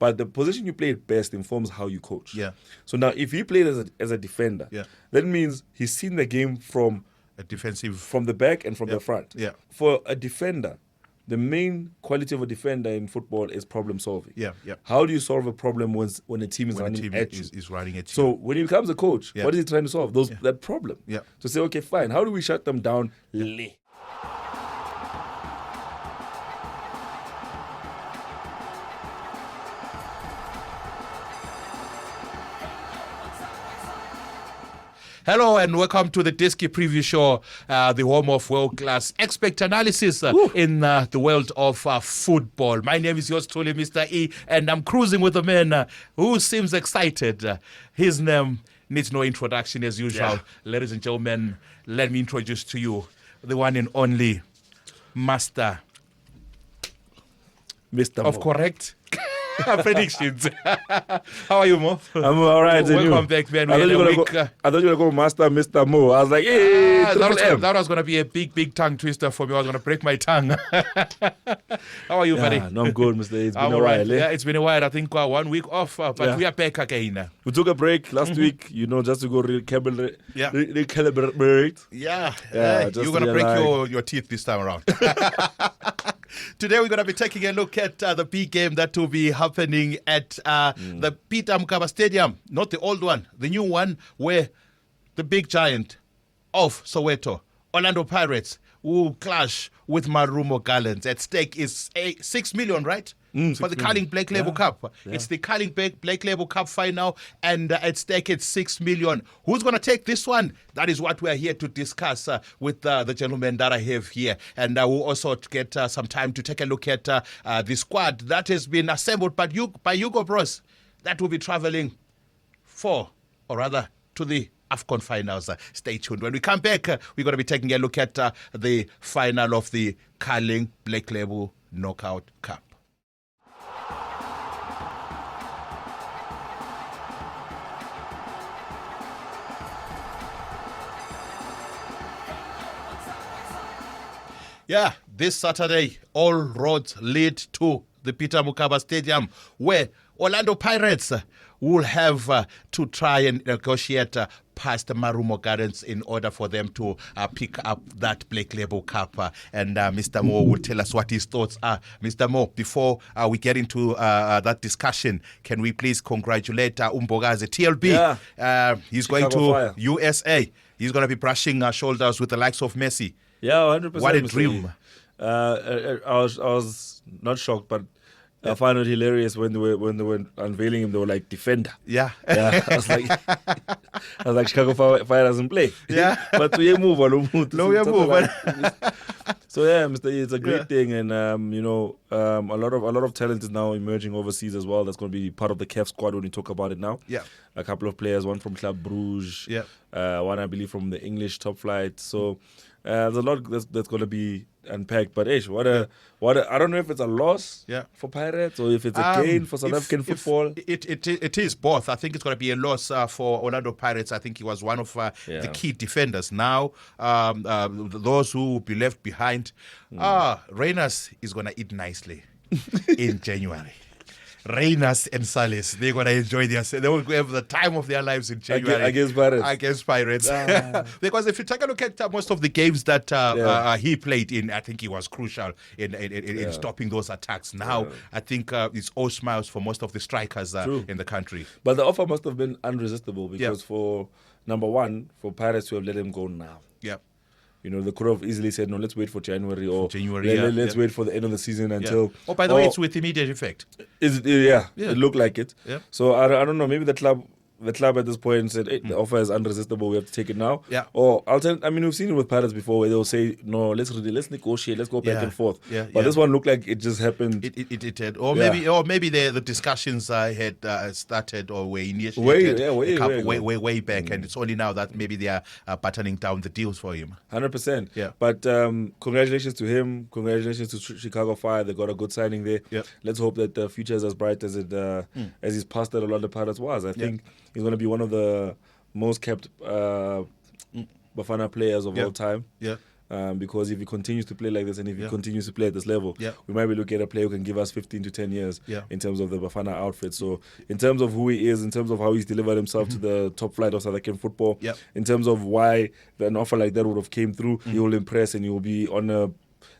But the position you play at best informs how you coach. Yeah. So now, if he played as a defender, that means he's seen the game from the back and from the front. Yeah. For a defender, the main quality of a defender in football is problem solving. Yeah. How do you solve a problem when a team is running at you? Is running at you. So when he becomes a coach, what is he trying to solve? That problem. Yeah. To say, okay, fine. How do we shut them down? Hello and welcome to the Diski Preview Show, the home of world-class expert analysis in the world of football. My name is yours truly, Mr. E, and I'm cruising with a man who seems excited. His name needs no introduction as usual. Yeah. Ladies and gentlemen, let me introduce to you the one and only Master Mr. of Correct Predictions. How are you, Mo? I'm all right. Welcome back, man. I thought you were going to go Master Mr. Mo. I was like, hey, that was going to be a big tongue twister for me. I was going to break my tongue. How are you, buddy? No, I'm good, Mr. It's been I'm a while. Yeah, it's been a while. I think 1 week off, but we are back again. We took a break last week, just to go recalibrate. Yeah. Just You're going to break your teeth this time around. Today we're going to be taking a look at the big game that will be happening at the Peter Mokaba Stadium, not the old one, the new one, where the big giant of Soweto, Orlando Pirates, will clash with Marumo Gallants. At stake is 6 million, right? For the Carling Black Label Cup. Yeah. It's the Carling Black Label Cup final, and at stake it's 6 million. Who's going to take this one? That is what we are here to discuss with the gentleman that I have here. And we'll also get some time to take a look at the squad that has been assembled by Hugo Bros. That will be traveling to the AFCON finals. Stay tuned. When we come back, we're going to be taking a look at the final of the Carling Black Label Knockout Cup. Yeah, this Saturday, all roads lead to the Peter Mokaba Stadium, where Orlando Pirates will have to try and negotiate past the Marumo Gallants in order for them to pick up that Black Label Cup. And Mr. Mo will tell us what his thoughts are. Mr. Mo, before we get into that discussion, can we please congratulate Mbogazi TLB? Yeah. He's Chicago going to Fire. USA. He's going to be brushing shoulders with the likes of Messi. Yeah, 100%. What a dream. I was not shocked, but I found it hilarious when they were unveiling him. They were like, defender. Yeah. I was like, Chicago Fire doesn't play. Yeah. But we move on. So yeah, Mr. E, it's a great thing, and a lot of talent is now emerging overseas as well. That's going to be part of the CAF squad when we talk about it now. Yeah. A couple of players, one from Club Bruges. Yeah. One I believe from the English top flight. So there's a lot that's going to be unpacked. But I don't know if it's a loss for Pirates or if it's a gain for South African football. It is both. I think it's going to be a loss for Orlando Pirates. I think he was one of the key defenders. Now, those who will be left behind, Reyners is going to eat nicely in January. Reyners and Salis, they're going to enjoy themselves. They will have the time of their lives in January. Against Pirates. Because if you take a look at most of the games that he played in, I think he was crucial in stopping those attacks. Now, I think it's all smiles for most of the strikers in the country. But the offer must have been unresistible because for number one, for Pirates to have let him go now. Yeah. They could have easily said, no, let's wait for January or let's wait for the end of the season until... Yeah. Oh, by the way, it's with immediate effect. It looked like it. Yeah. So I don't know, maybe the club at this point said, hey, the offer is unresistible, we have to take it now. Yeah. Or we've seen it with Pirates before where they'll say, no, let's negotiate, let's go back and forth. Yeah. But this one looked like it just happened. It had, maybe the discussions had started or were initiated way back, and it's only now that maybe they are buttoning down the deals for him. 100%. Yeah. But congratulations to him. Congratulations to Chicago Fire. They got a good signing there. Yeah. Let's hope that the future is as bright as as his past at Orlando Pirates was. I think he's going to be one of the most kept Bafana players of all time. Yeah. because if he continues to play like this and if he continues to play at this level, we might be looking at a player who can give us 15 to 10 years in terms of the Bafana outfit. So in terms of who he is, in terms of how he's delivered himself to the top flight of South African football, in terms of why an offer like that would have came through, he will impress and he will be on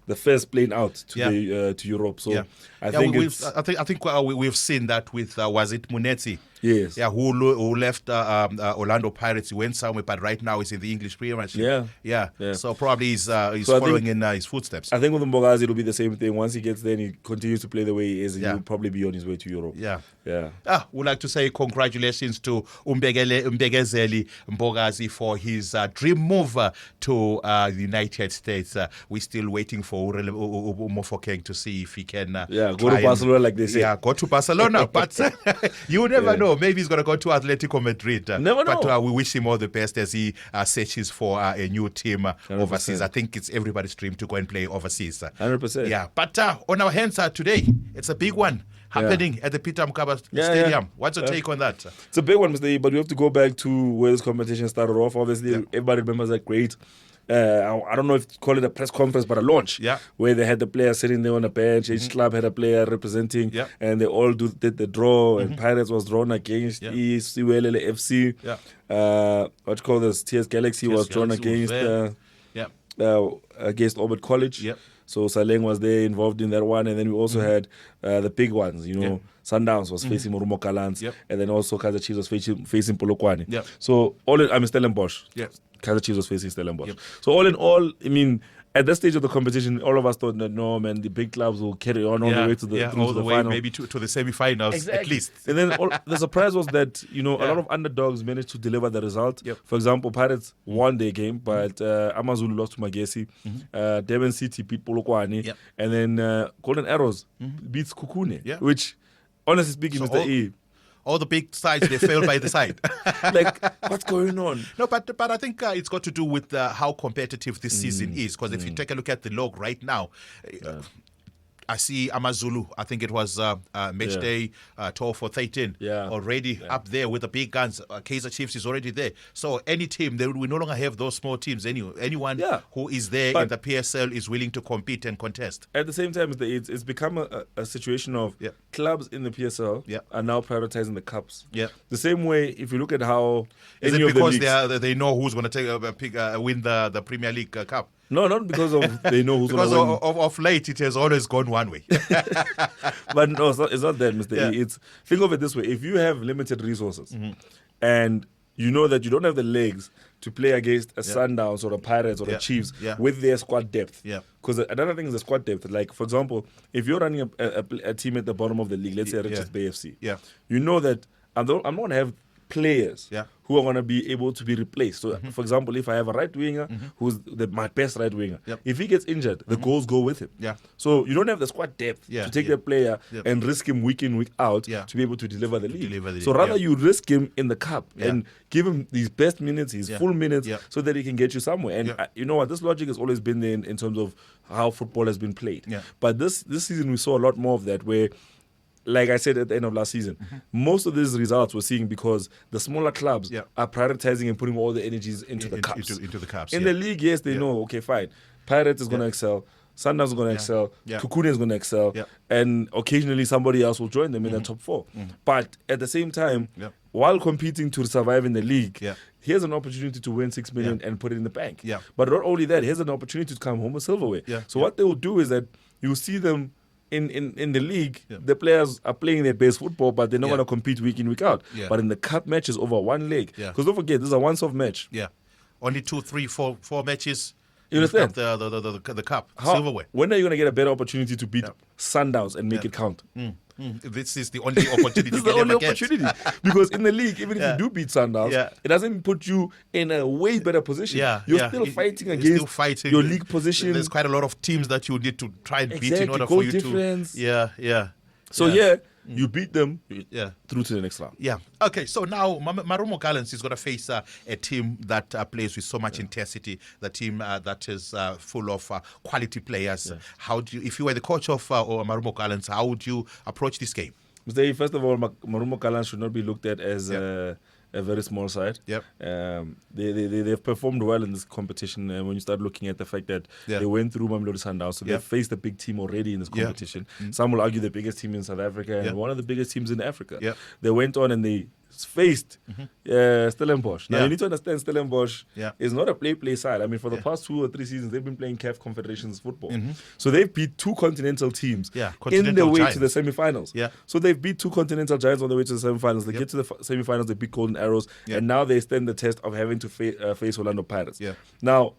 the first plane out to to Europe. So I think we've seen that with was it Munetsi? Yes. Yeah, who left Orlando Pirates. He went somewhere, but right now he's in the English Premiership. Yeah. So probably he's following in his footsteps. I think with Mbogazi it'll be the same thing. Once he gets there and he continues to play the way he is, he'll probably be on his way to Europe. We'd like to say congratulations to Mbegezeli Mbogazi for his dream move to the United States. We're still waiting for Mofokeng to see if he can go to Barcelona like they say. Yeah, go to Barcelona. But you never know. Maybe he's going to go to Atletico Madrid. Never know. But we wish him all the best as he searches for a new team 100%. overseas. I think it's everybody's dream to go and play overseas. 100%. Yeah. But on our hands today, it's a big one happening at the Peter Mokaba Stadium. What's your take on that? It's a big one, Mr. E, but we have to go back to where this competition started off. Obviously, everybody remembers that great I don't know if to call it a press conference, but a launch, where they had the players sitting there on a bench. Each club had a player representing, and they all did the draw. And Pirates was drawn against Siwelele FC. What you call this? TS Galaxy was drawn against Orbit College. So Saleng was there involved in that one, and then we also had the big ones. You know, Sundowns was facing Marumo Gallants, and then also Kaizer Chiefs was facing Polokwane. So all in, Stellenbosch. Kaizer Chiefs was facing Stellenbosch. So all in all, I mean, at that stage of the competition, all of us thought that no, man, the big clubs will carry on all the way to the final. Maybe to the semi-finals at least. And then the surprise was that a lot of underdogs managed to deliver the result. For example, Pirates won their game, but Amazulu lost to Magesi. Durban City beat Polokwane, and then Golden Arrows beats Kukune, which, honestly speaking, Mr. E, all the big sides, they failed by the side. Like, what's going on? No, but I think it's got to do with how competitive this season is. Because if you take a look at the log right now, I see Amazulu, I think it was match day 12 for 13, already up there with the big guns. Kaizer Chiefs is already there. So any team, we no longer have those small teams. Anyone who is there in the PSL is willing to compete and contest. At the same time, it's become a situation of clubs in the PSL are now prioritizing the cups. The same way, if you look at how... Is it because they know who's going to win the Premier League Cup? No, not because of they know who's going to win. Because of late, it has always gone one way. But no, it's not that, Mr. E. Think of it this way. If you have limited resources and you know that you don't have the legs to play against a Sundowns or a Pirates or a Chiefs with their squad depth. Because another thing is the squad depth. Like, for example, if you're running a team at the bottom of the league, let's say Richards Bay FC, you know that I'm not going to have players who are going to be able to be replaced. So, for example, if I have a right winger who's my best right winger, if he gets injured, the goals go with him. So you don't have the squad depth to take that player and risk him week in, week out to be able to deliver the league. So rather you risk him in the cup and give him these best minutes, his full minutes, so that he can get you somewhere. And you know what? This logic has always been there in terms of how football has been played. But this season we saw a lot more of that, where, like I said at the end of last season, most of these results we're seeing because the smaller clubs are prioritizing and putting all the energies into the cups. Into the cups. In the league, yes, they know, okay, fine. Pirates is going to excel. Sundowns is going to excel. Kukune is going to excel. And occasionally somebody else will join them in the top four. But at the same time, while competing to survive in the league, here's an opportunity to win 6 million and put it in the bank. But not only that, here's an opportunity to come home with silverware. So what they will do is that you see them in the league, the players are playing their best football, but they're not going to compete week in, week out. But in the cup matches over one leg, because don't forget, this is a once-off match. Only 2, 3, 4 matches. You understand? The cup, silverware. When are you going to get a better opportunity to beat Sundowns and make it count? This is the only opportunity. This is the only opportunity. Because in the league, even if you do beat Sundowns, it doesn't put you in a way better position. You're still fighting against your league position. There's quite a lot of teams that you need to try and beat in order for you difference. to... So you beat them through to the next round. Okay, so now Marumo Gallants is going to face a team that plays with so much intensity, the team that is full of quality players. How do you, if you were the coach of Marumo Gallants, how would you approach this game? First of all, Marumo Gallants should not be looked at as a very small side. Yep. They've performed well in this competition. When you start looking at the fact that they went through Mamelodi Sundowns, so they've faced a big team already in this competition. Some will argue the biggest team in South Africa and one of the biggest teams in Africa. They went on and they faced Stellenbosch. Now you need to understand Stellenbosch is not a play side. I mean, for the past 2 or 3 seasons, they've been playing CAF Confederations football. So they've beat 2 continental teams in their way to the semi-finals. So they've beat 2 continental giants on the way to the semi-finals. They get to the semi-finals, they beat Golden Arrows, and now they stand the test of having to face Orlando Pirates. Now,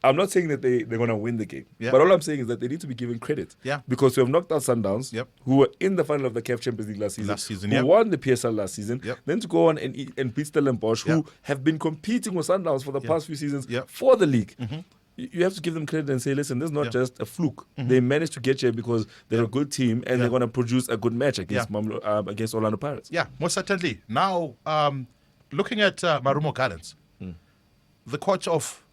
I'm not saying that they're going to win the game. But all I'm saying is that they need to be given credit. Because we have knocked out Sundowns, who were in the final of the CAF Champions League last season, who won the PSL last season, then to go on and beat Stellenbosch, who have been competing with Sundowns for the past few seasons for the league. You have to give them credit and say, listen, this is not just a fluke. They managed to get here because they're a good team and they're going to produce a good match against Orlando Pirates. Yeah, most certainly. Now, looking at Marumo Gallants, the coach of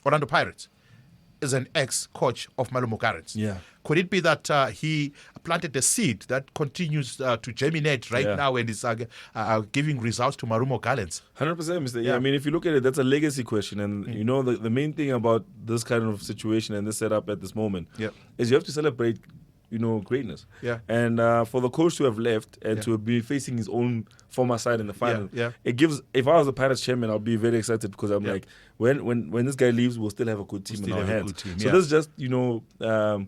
Orlando Pirates is an ex-coach of Marumo Gallants. Could it be that he planted a seed that continues to germinate right now and is giving results to Marumo Gallants? 100%, Mr. I mean, if you look at it, that's a legacy question. And, you know, the main thing about this kind of situation and this setup at this moment is you have to celebrate, you know, greatness. And for the coach to have left and to be facing his own former side in the final, it gives, if I was the Pirates chairman, I'll be very excited because I'm like, when this guy leaves, we'll still have a good team in our hands. So this is just, you know,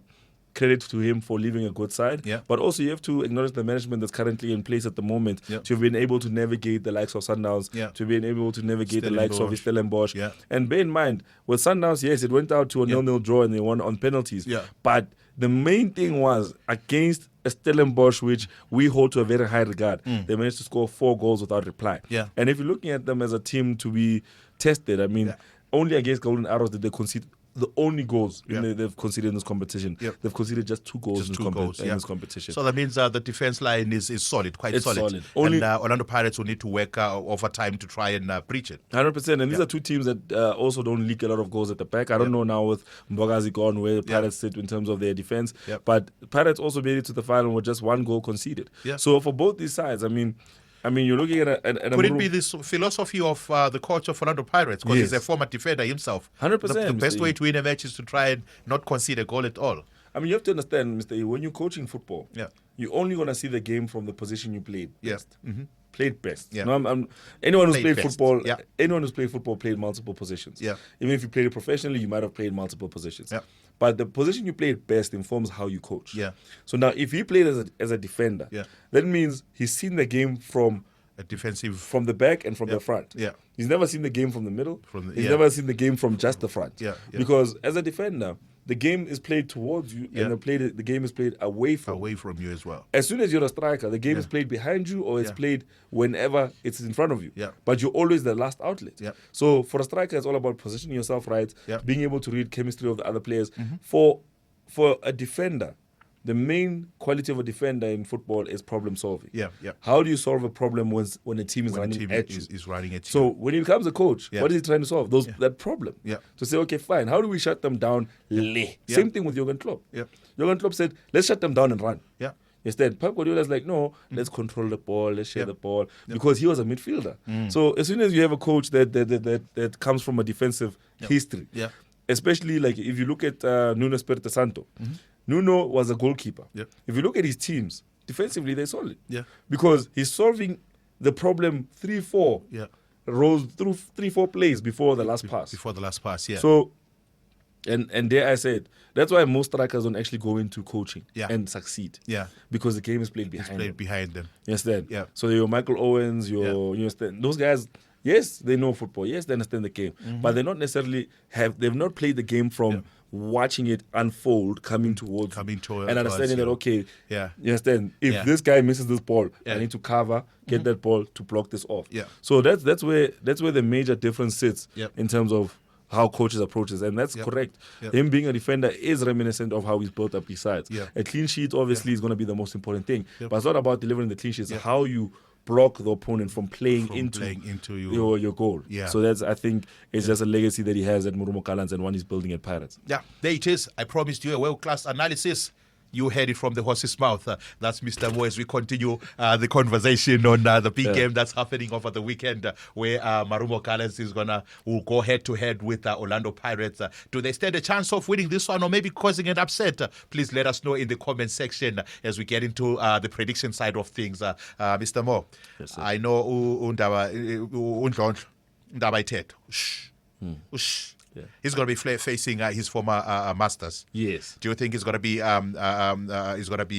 credit to him for leaving a good side. But also you have to acknowledge the management that's currently in place at the moment to have been able to navigate the likes of Sundowns, to have been able to navigate the likes of Stellenbosch. And bear in mind, with Sundowns, yes, it went out to a 0-0 draw and they won on penalties. But the main thing was against a Stellenbosch, which we hold to a very high regard. They managed to score 4 goals without reply. And if you're looking at them as a team to be tested, I mean, only against Golden Arrows did they concede the only goals they've conceded in this competition. They've conceded just 2 goals in this competition. So that means the defense line is solid, quite solid. Only, and Orlando Pirates will need to work over time to try and breach it. 100%. And these are 2 teams that also don't leak a lot of goals at the back. I don't know now with Mbogazi gone where the Pirates sit in terms of their defense. But Pirates also made it to the final with just 1 goal conceded. So for both these sides, I mean, you're looking at Could it be this philosophy of the coach of Orlando Pirates? Because he's a former defender himself. 100%. The best way to win a match is to try and not concede a goal at all. I mean, you have to understand, Mr. E, when you're coaching football, you're only going to see the game from the position you played best. Played best. No, anyone who's played football, anyone who's played football played multiple positions. Even if you played it professionally, you might have played multiple positions. But the position you played best informs how you coach. So now, if he played as a defender, that means he's seen the game from a defensive, from the back and from the front. He's never seen the game from the middle. He's never seen the game from just the front. Because as a defender, the game is played towards you and the game is played away from you as well. As soon as you're a striker, the game is played behind you or it's played whenever it's in front of you. But you're always the last outlet. So for a striker, it's all about positioning yourself right, being able to read chemistry of the other players. For a defender, the main quality of a defender in football is problem solving. How do you solve a problem when a team is running at you? So when he becomes a coach, what is he trying to solve? That problem. To say, okay, fine, how do we shut them down? Same thing with Jurgen Klopp. Jurgen Klopp said, let's shut them down and run. Instead, Pep Guardiola's like, no, let's control the ball, let's share the ball, because he was a midfielder. So as soon as you have a coach that comes from a defensive history, especially like if you look at Nuno Espirito Santo, Nuno was a goalkeeper. If you look at his teams, defensively, they're solid. Because he's solving the problem 3-4 rows through 3-4 plays before the last pass. So, and there I said, that's why most strikers don't actually go into coaching and succeed. Because the game is played behind them. You understand? So your Michael Owens, you understand? Those guys, yes, they know football. Yes, they understand the game. But they're not necessarily they've not played the game from watching it unfold, coming towards and understanding that, okay, you understand, if this guy misses this ball, I need to cover, get that ball to block this off. So that's where the major difference sits in terms of how coaches approach this, and that's correct. Him being a defender is reminiscent of how he's built up his sides. A clean sheet obviously is going to be the most important thing, but it's not about delivering the clean sheet, it's how you block the opponent from playing into your goal. So that's, I think, it's just a legacy that he has at Marumo Gallants and one he's building at Pirates. There it is. I promised you a world-class analysis. You heard it from the horse's mouth. That's Mr. Mo as we continue the conversation on the big game that's happening over the weekend where Marumo Gallants will go head-to-head with Orlando Pirates. Do they stand a chance of winning this one or maybe causing an upset? Please let us know in the comment section as we get into the prediction side of things. Mr. Mo, yes, I know Undaba Itet. Yeah. He's going to be facing his former masters. Yes. Do you think it's going to be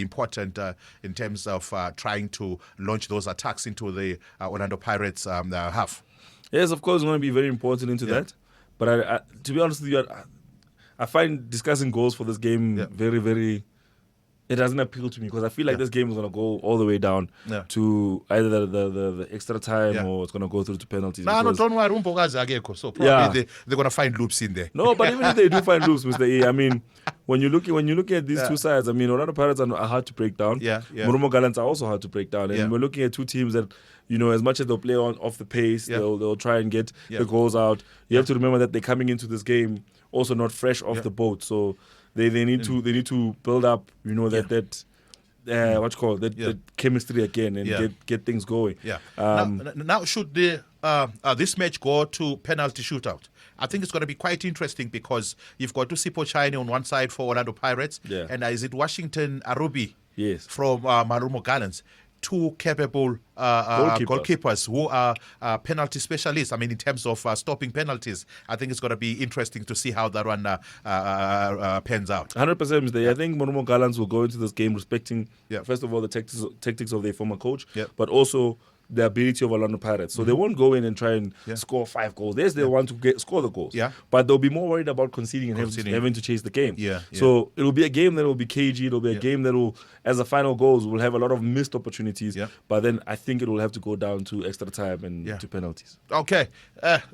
important in terms of trying to launch those attacks into the Orlando Pirates half? Yes, of course, it's going to be very important into that. But I, to be honest with you, I find discussing goals for this game very, very. It doesn't appeal to me because I feel like this game is going to go all the way down to either the extra time or it's going to go through to penalties. No, don't worry. So probably they're going to find loops in there. No, but even if they do find loops, Mr. E, I mean, when you look at these two sides, I mean, Orlando Pirates are hard to break down. Marumo Gallants are also hard to break down. And we're looking at two teams that, you know, as much as they'll play off the pace, they'll try and get the goals out. You have to remember that they're coming into this game also not fresh off the boat. So they need to build up, you know, that chemistry again and get things going. Now should this match go to penalty shootout? I think it's going to be quite interesting because you've got Tusipo Chine on one side for Orlando Pirates, and is it Washington Arubi from Marumo Gallants? Two capable goalkeepers who are penalty specialists. I mean, in terms of stopping penalties, I think it's going to be interesting to see how that one pans out. 100%. I think Marumo Gallants will go into this game respecting, first of all, the tactics of their former coach, but also the ability of Orlando Pirates. So they won't go in and try and score 5 goals. They want to score the goals. But they'll be more worried about conceding and having to chase the game. So it will be a game that will be cagey. It will be a game that will, as a final goals, will have a lot of missed opportunities. But then I think it will have to go down to extra time and to penalties. Okay.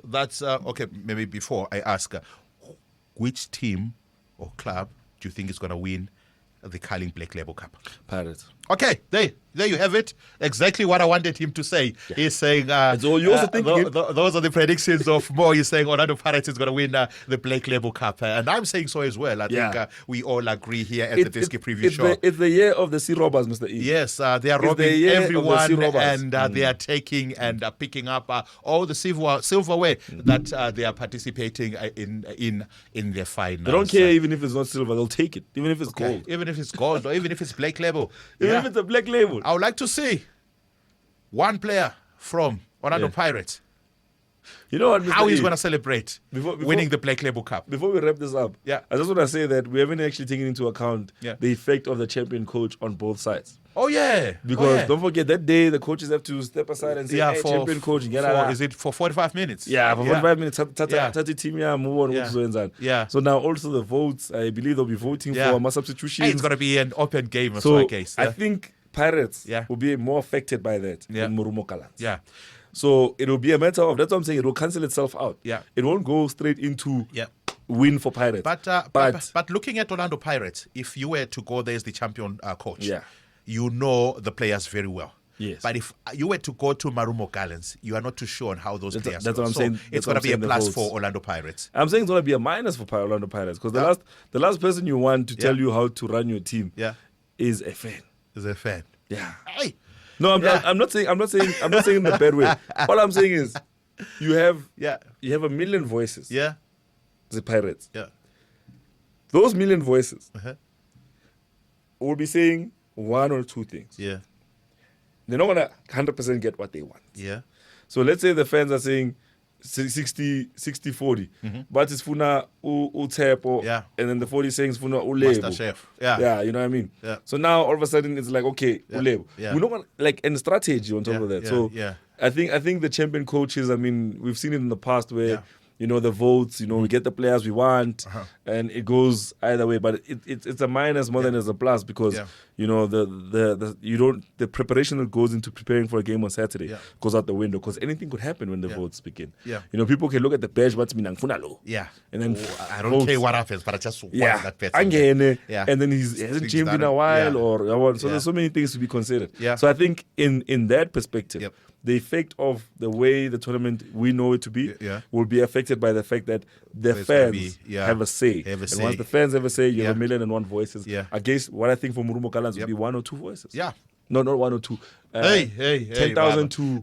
That's okay. Maybe before I ask, which team or club do you think is going to win the Carling Black Label Cup? Pirates. Okay, there you have it. Exactly what I wanted him to say. He's saying so you also thinking those are the predictions of Mo. He's saying Orlando Pirates is going to win the Black Label Cup, and I'm saying so as well. I think we all agree here at the Diski Preview Show. It's the year of the sea robbers, Mr. E. Yes, they are robbing everyone, and they are taking and picking up all the silverware that they are participating in their finals. They don't care even if it's not silver; they'll take it, even if it's gold, even if it's gold, or even if it's Black Label. If it's a Black Label. I would like to see one player from Orlando Pirates. You know what, Mr. How he's going to celebrate winning the Black Label Cup. Before we wrap this up, I just want to say that we haven't actually taken into account the effect of the champion coach on both sides. Oh, yeah. Because don't forget, that day the coaches have to step aside and say, hey, champion coach, is it for 45 minutes? Yeah, for 45 minutes. Move on. So now also the votes, I believe they'll be voting for my substitutions. Hey, it's going to be an open game, so I guess. I think Pirates will be more affected by that than Marumo Gallants. So it will be a matter of, that's what I'm saying, it will cancel itself out. It won't go straight into win for Pirates. But looking at Orlando Pirates, if you were to go there as the champion coach, you know the players very well. Yes. But if you were to go to Marumo Gallants, you are not too sure on how those players That's what I'm saying. It's going to be a plus for Orlando Pirates. I'm saying it's going to be a minus for Orlando Pirates because the last person you want to tell you how to run your team is a fan. Is a fan. Yeah. Hey. No, I'm not saying in a bad way. All I'm saying is you have a million voices. Yeah. The Pirates. Yeah. Those million voices will be saying one or two things. Yeah. They're not gonna 100% get what they want. Yeah. So let's say the fans are saying 60-40. But it's funa utepo, and then the 40 saying it's funa ulebo. Master Chef. Yeah, you know what I mean? Yeah. So now all of a sudden it's like, okay, ulebo. Yeah. We're not gonna, like, and strategy on top of that. So I think the champion coaches, I mean, we've seen it in the past where you know, the votes, you know, we get the players we want, and it goes either way. But it's a minus more than it's a plus because, you know, the preparation that goes into preparing for a game on Saturday goes out the window because anything could happen when the votes begin. Yeah. You know, people can look at the badge, what's meaning funalo. Yeah. And then I don't care what happens, but I just want that bet. And then he hasn't gymed in a while, or so there's so many things to be considered. Yeah. So I think in that perspective, the effect of the way the tournament we know it to be will be affected by the fact that the fans have a say. And once the fans have a say, you have 1,000,001 voices. Against what I think for Marumo Gallants would be 1 or 2 voices. Yeah. No, not 1 or 2. 10,000 to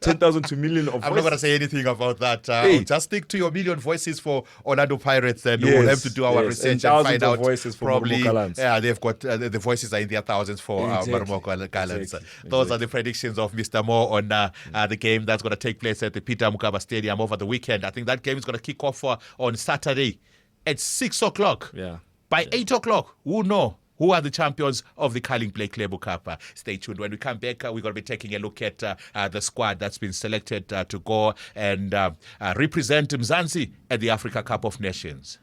10,000 to million of voices. I'm not going to say anything about that. Just stick to your million voices for Orlando Pirates, and we'll have to do our research and find out. Voices for probably, they've got the voices are in their thousands for Marumo Gallants. Those are the predictions of Mr. Mo on the game that's going to take place at the Peter Mokaba Stadium over the weekend. I think that game is going to kick off on Saturday at 6 o'clock. Yeah. By 8 o'clock, we'll know who are the champions of the Carling Blake Label Cup. Stay tuned. When we come back, we're going to be taking a look at the squad that's been selected to go and represent Mzansi at the Africa Cup of Nations.